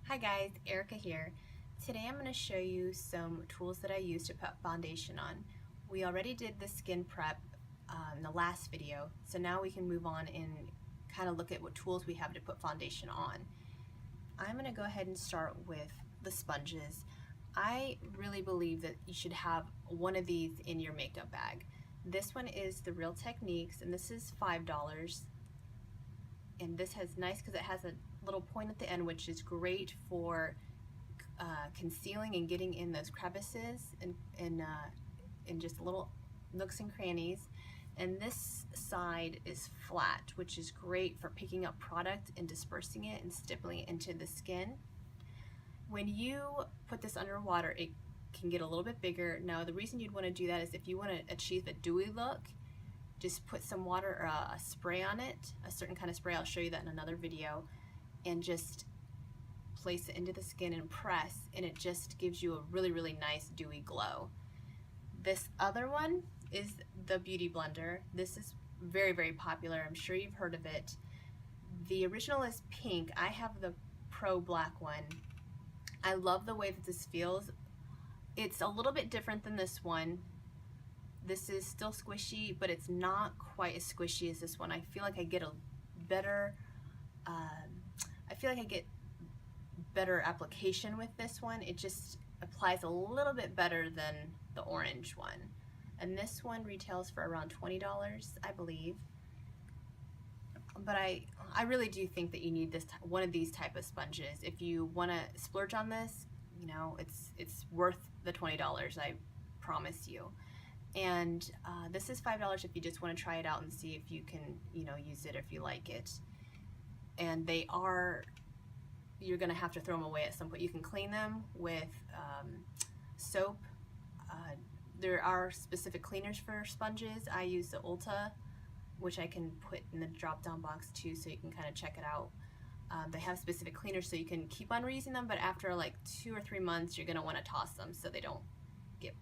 Hi guys, Erica here. Today I'm going to show you some tools that I use to put foundation on. We already did the skin prep in the last video, so now we can move on and kind of look at what tools we have to put foundation on. I'm going to go ahead and start with the sponges. I really believe that you should have one of these in your makeup bag. This one is the Real Techniques, and this is $5. And this has nice because it has a little point at the end, which is great for concealing and getting in those crevices and just little nooks and crannies. And this side is flat, which is great for picking up product and dispersing it and stippling it into the skin. When you put this under water, it can get a little bit bigger. Now, the reason you'd want to do that is if you want to achieve a dewy look, just put some water or a spray on it, a certain kind of spray, I'll show you that in another video, and just place it into the skin and press, and it just gives you a really, really nice dewy glow. This other one is the Beauty Blender. This is very, very popular. I'm sure you've heard of it. The original is pink. I have the Pro Black one. I love the way that this feels. It's a little bit different than this one. This is still squishy, but it's not quite as squishy as this one. I feel like I get a better, better application with this one. It just applies a little bit better than the orange one. And this one retails for around $20, I believe. But I really do think that you need one of these type of sponges. If you want to splurge on this, you know, it's worth the $20, I promise you. And this is $5 if you just want to try it out and see if you can, you know, use it if you like it. And you're going to have to throw them away at some point. You can clean them with soap. There are specific cleaners for sponges. I use the Ulta, which I can put in the drop-down box too, so you can kind of check it out. They have specific cleaners so you can keep on reusing them, but after like 2 or 3 months, you're going to want to toss them so they don't get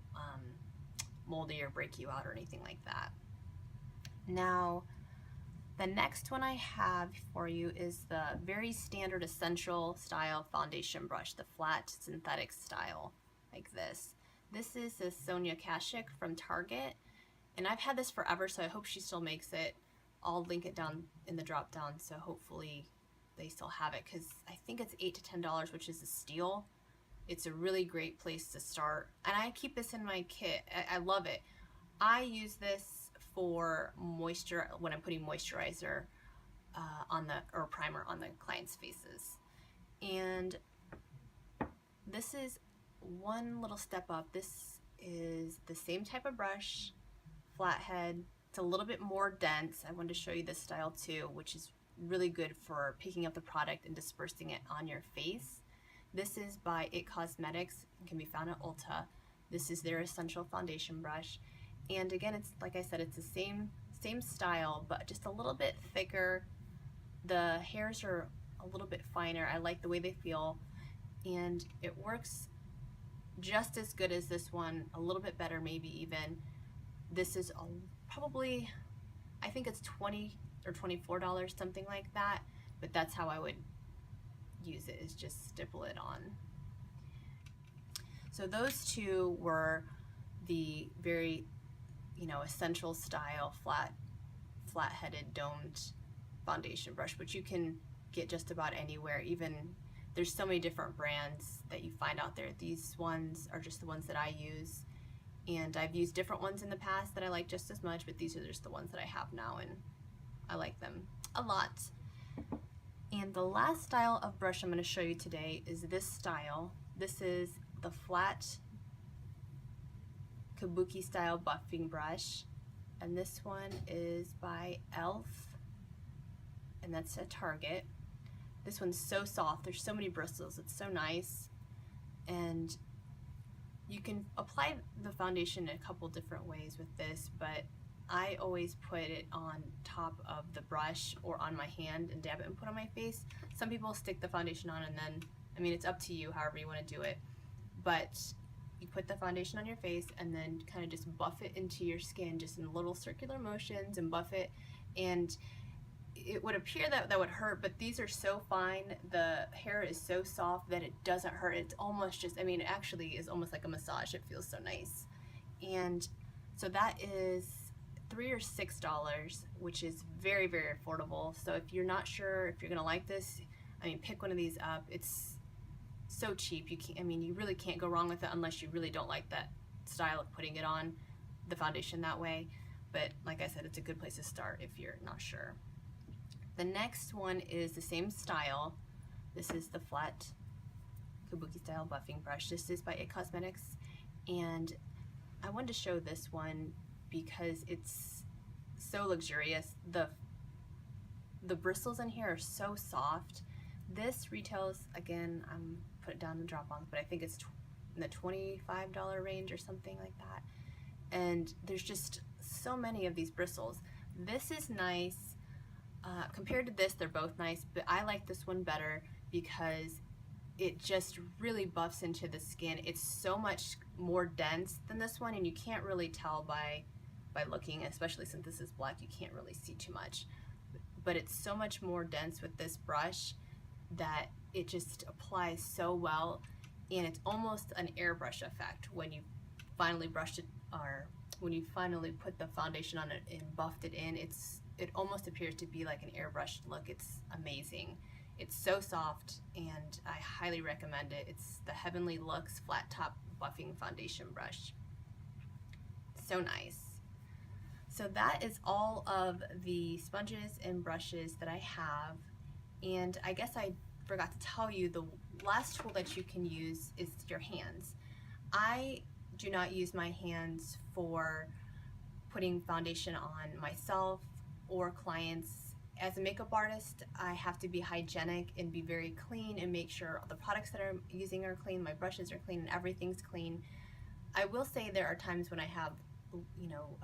moldy or break you out or anything like that. Now, the next one I have for you is the very standard essential style foundation brush, the flat synthetic style, like this. This is the Sonia Kashuk from Target, and I've had this forever, so I hope she still makes it. I'll link it down in the drop down, so hopefully they still have it, because I think it's $8 to $10, which is a steal. It's a really great place to start, and I keep this in my kit. I love it. I use this for moisture when I'm putting moisturizer or primer on the client's faces. And this is one little step up. This is the same type of brush, flathead. It's a little bit more dense. I wanted to show you this style too, which is really good for picking up the product and dispersing it on your face. This is by It Cosmetics. It can be found at Ulta. This is their essential foundation brush. And again, it's like I said, it's the same style, but just a little bit thicker. The hairs are a little bit finer. I like the way they feel. And it works just as good as this one, a little bit better maybe even. This is probably, I think it's $20 or $24, something like that. But that's how I would use it, is just stipple it on. So those two were the very, you know, essential style flat-headed domed foundation brush, which you can get just about anywhere. Even there's so many different brands that you find out there. These ones are just the ones that I use, and I've used different ones in the past that I like just as much, but these are just the ones that I have now, and I like them a lot. And the last style of brush I'm going to show you today is this style. This is the flat kabuki style buffing brush, and this one is by e.l.f., and that's at Target. This one's so soft. There's so many bristles. It's so nice, and you can apply the foundation in a couple different ways with this, but I always put it on top of the brush or on my hand and dab it and put it on my face. Some people stick the foundation on and then, I mean, it's up to you however you want to do it, but you put the foundation on your face and then kind of just buff it into your skin, just in little circular motions, and buff it. And it would appear that that would hurt, but these are so fine. The hair is so soft that it doesn't hurt. It's almost just, I mean, it actually is almost like a massage. It feels so nice. And so that is $3 or $6, which is very, very affordable. So if you're not sure if you're gonna like this, I mean, pick one of these up. It's so cheap. You can't, I mean, you really can't go wrong with it unless you really don't like that style of putting it on the foundation that way. But like I said, it's a good place to start if you're not sure. The next one is the same style. This is the flat kabuki style buffing brush. This is by It Cosmetics, and I wanted to show this one because it's so luxurious. The bristles in here are so soft. This retails, again, I'm put it down in the drop-ons, but I think it's in the $25 range or something like that. And there's just so many of these bristles. This is nice. Compared to this, they're both nice, but I like this one better because it just really buffs into the skin. It's so much more dense than this one, and you can't really tell by looking, especially since this is black, you can't really see too much. But it's so much more dense with this brush that it just applies so well, and it's almost an airbrush effect when you finally brushed it, or when you finally put the foundation on it and buffed it in. It almost appears to be like an airbrushed look. It's amazing. It's so soft, and I highly recommend it. It's the Heavenly Looks Flat Top Buffing Foundation Brush. So nice. So that is all of the sponges and brushes that I have. And I guess I forgot to tell you, the last tool that you can use is your hands. I do not use my hands for putting foundation on myself or clients. As a makeup artist, I have to be hygienic and be very clean and make sure the products that I'm using are clean, my brushes are clean, and everything's clean. I will say there are times when I have, you know,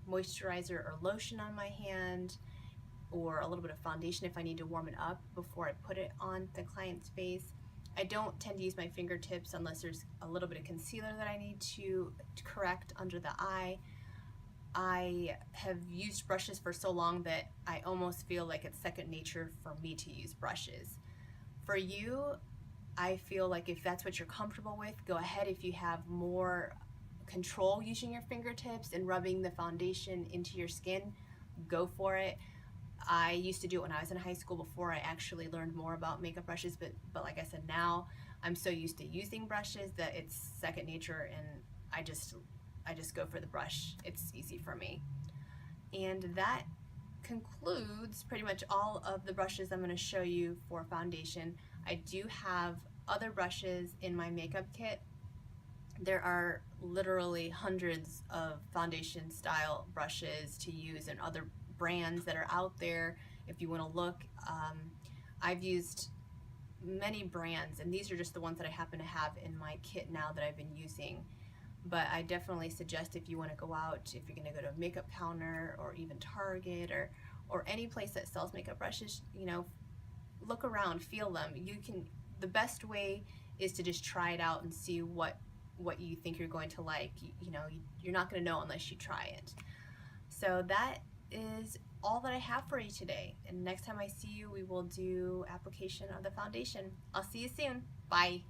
moisturizer or lotion on my hand, or a little bit of foundation if I need to warm it up before I put it on the client's face. I don't tend to use my fingertips unless there's a little bit of concealer that I need to correct under the eye. I have used brushes for so long that I almost feel like it's second nature for me to use brushes. For you, I feel like if that's what you're comfortable with, go ahead. If you have more control using your fingertips and rubbing the foundation into your skin, go for it. I used to do it when I was in high school before I actually learned more about makeup brushes, but like I said, now I'm so used to using brushes that it's second nature, and I just go for the brush. It's easy for me. And that concludes pretty much all of the brushes I'm going to show you for foundation. I do have other brushes in my makeup kit. There are literally hundreds of foundation style brushes to use and other brands that are out there if you want to look. I've used many brands, and these are just the ones that I happen to have in my kit now that I've been using. But I definitely suggest, if you want to go out, if you're going to go to a makeup counter or even Target or any place that sells makeup brushes, you know, look around, feel them. The best way is to just try it out and see what you think you're going to like. You know, you're not going to know unless you try it. So that is all that I have for you today. And next time I see you, we will do application of the foundation. I'll see you soon. Bye.